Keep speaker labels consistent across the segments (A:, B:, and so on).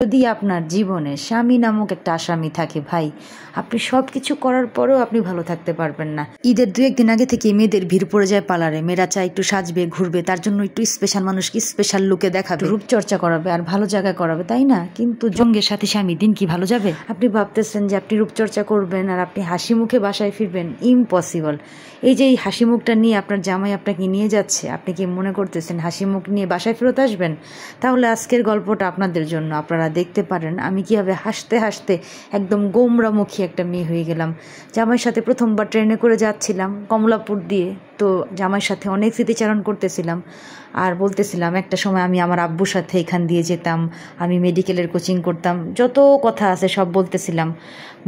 A: যদি আপনার জীবনে স্বামী নামক একটা আসামি থাকে ভাই, আপনি সব কিছু করার পরেও আপনি ভালো থাকতে পারবেন না। ঈদের 2-1 দিন আগে থেকে মেয়েদের ভিড় পড়ে যায় পার্লারে। মেয়েরা চায় একটু সাজবে, ঘুরবে, তার জন্য একটু স্পেশাল মানুষকে স্পেশাল লুকে দেখাবে, রূপচর্চা করাবে আর ভালো জায়গায় করাবে, তাই না? কিন্তু জঙ্গের সাথে স্বামী দিন কি ভালো যাবে? আপনি ভাবতেছেন যে আপনি রূপচর্চা করবেন আর আপনি হাসি মুখে বাসায় ফিরবেন, ইম্পসিবল। এই যে এই হাসি মুখটা নিয়ে আপনার জামাই আপনাকে নিয়ে যাচ্ছে, আপনি কি মনে করতেছেন হাসি মুখ নিয়ে বাসায় ফেরত আসবেন? তাহলে আজকের গল্পটা আপনাদের জন্য। আপনারা দেখতে পারেন আমি কীভাবে হাসতে হাসতে একদম গোমরামুখী একটা মেয়ে হয়ে গেলাম। জামাইয়ের সাথে প্রথমবার ট্রেনে করে যাচ্ছিলাম কমলাপুর দিয়ে, তো জামাইয়ের সাথে অনেক স্মৃতিচারণ করতেছিলাম আর বলতেছিলাম একটা সময় আমি আমার আব্বুর সাথে এখান দিয়ে যেতাম, আমি মেডিকেলের কোচিং করতাম, যত কথা আছে সব বলতেছিলাম,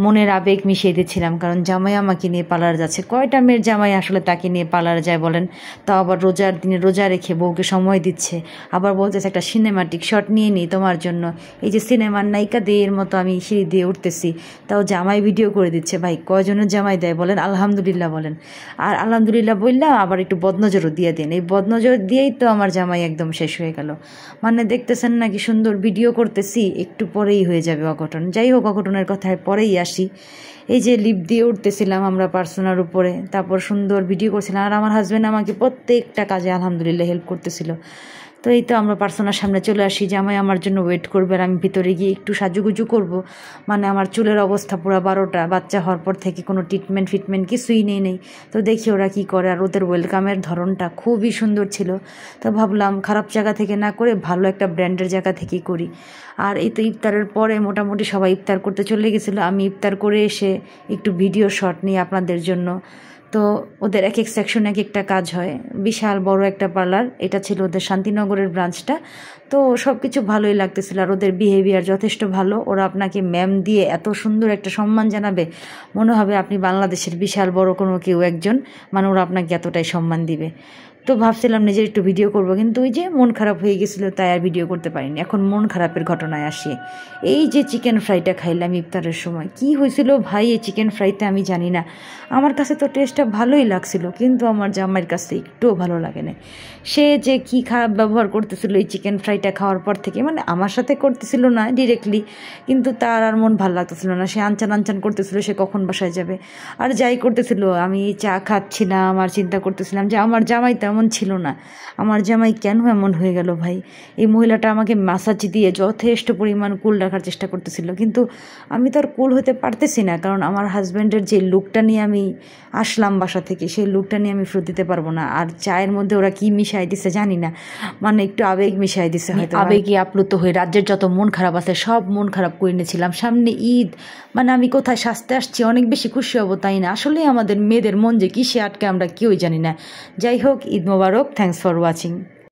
A: মনের আবেগ মিশিয়ে দিচ্ছিলাম। কারণ জামাই আমাকে নিয়ে পার্লার যাচ্ছে। কয়টা মেয়ের জামাই আসলে তাকে নিয়ে পার্লার যায় বলেন? তাও আবার রোজার দিনে রোজা রেখে বউকে সময় দিচ্ছে, আবার বলতেছে একটা সিনেমাটিক শট নিয়ে নিই তোমার জন্য। এই যে সিনেমার নায়িকা দেয়ের মতো আমি সিঁড়ি দিয়ে উঠতেছি, তাও জামাই ভিডিও করে দিচ্ছে। ভাই কয়জনের জামাই দেয় বলেন? আলহামদুলিল্লাহ বলেন। আর আলহামদুলিল্লাহ বললাম আবার একটু বদনজরও দিয়ে দিন। এই বদনজর দিয়েই তো আমার জামাই একদম শেষ হয়ে গেল। মানে দেখতেছেন না কি সুন্দর ভিডিও করতেছি, একটু পরেই হয়ে যাবে অঘটন। যাই হোক, অঘটনের কথায় পরেই আসি। এই যে লিফট দিয়ে উঠতেছিলাম আমরা পার্সোনার উপরে, তারপর সুন্দর ভিডিও করছিলাম আর আমার হাজব্যান্ড আমাকে প্রত্যেকটা কাজে আলহামদুলিল্লাহ হেল্প করতেছিল। তো এই তো আমরা পার্সোনার সামনে চলে আসি, জামাই আমার জন্য ওয়েট করবে আর আমি ভিতরে গিয়ে একটু সাজুগুজু করব। মানে আমার চুলের অবস্থা পুরো 12টা, বাচ্চা হওয়ার পর থেকে কোনো ট্রিটমেন্ট কিছুই নেই। তো দেখি ওরা কি করে, আর ওদের ওয়েলকামের ধরনটা খুবই সুন্দর ছিল। তো ভাবলাম খারাপ জায়গা থেকে না করে ভালো একটা ব্র্যান্ডের জায়গা থেকেই করি। আর এই তো ইফতারের পরে মোটামুটি সবাই ইফতার করতে চলে গেছিলো। আমি ইফতার করে এসে একটু ভিডিও শট নিই আপনাদের জন্য। তো ওদের এক এক সেকশনে এক একটা কাজ হয়, বিশাল বড় একটা পার্লার। এটা ছিল ওদের শান্তিনগরের ব্রাঞ্চটা। তো সব কিছু ভালোই লাগতেছিল আর ওদের বিহেভিয়ার যথেষ্ট ভালো। ওরা আপনাকে ম্যাম দিয়ে এত সুন্দর একটা সম্মান জানাবে, মনে হবে আপনি বাংলাদেশের বিশাল বড় কোনো কেউ একজন, মানে ওরা আপনাকে এতটাই সম্মান দিবে। তো ভাবছিলাম নিজের একটু ভিডিও করব, কিন্তু ওই যে মন খারাপ হয়ে গেছিলো তাই আর ভিডিও করতে পারিনি। এখন মন খারাপের ঘটনায় আসি। এই যে চিকেন ফ্রাইটা খাইলাম ইফতারের সময়, কি হয়েছিল ভাই এই চিকেন ফ্রাইতে আমি জানি না। আমার কাছে তো টেস্টটা ভালোই লাগছিল, কিন্তু আমার জামাইয়ের কাছে একটুও ভালো লাগে না। সে যে কি খারাপ ব্যবহার করতেছিল এই চিকেন ফ্রাইটা খাওয়ার পর থেকে, মানে আমার সাথে করতেছিল না ডিরেক্টলি, কিন্তু তার আর মন ভালো লাগতেছিল না। সে আনচান করতেছিল সে কখন বাসায় যাবে। আর যাই করতেছিল, আমি চা খাচ্ছিলাম আর চিন্তা করতেছিলাম যে আমার জামাই তেমন ছিল না, আমার জামাই কেন এমন হয়ে গেল ভাই। এই মহিলাটা আমাকে মাসাজ দিয়ে যথেষ্ট পরিমাণ কুল রাখার চেষ্টা করতেছিল, কিন্তু আমি তো আর কুল হতে পারতেছি না। কারণ আমার হাজব্যান্ডের যে লুকটা নিয়ে আমি আসলাম বাসা থেকে, সেই লুকটা নিয়ে আমি ফেরত দিতে পারবো না। আর চায়ের মধ্যে ওরা কি মিশাই দিছে জানি না, মানে একটু আবেগ মিশাই দিছে হয়তো। আবেগে আপ্লুত হয়ে রাজ্যের যত মন খারাপ আছে সব মন খারাপ করে নিয়েছিলাম। সামনে ঈদ, মানে আমি কোথায় সাজতে আসছি অনেক বেশি খুশি হব, তাই না? আসলে আমাদের মেয়েদের মন যে কিসে আটকে আমরা কেউই জানি না। যাই হোক, ঈদ মোবারক, থ্যাংকস ফর ওয়াচিং।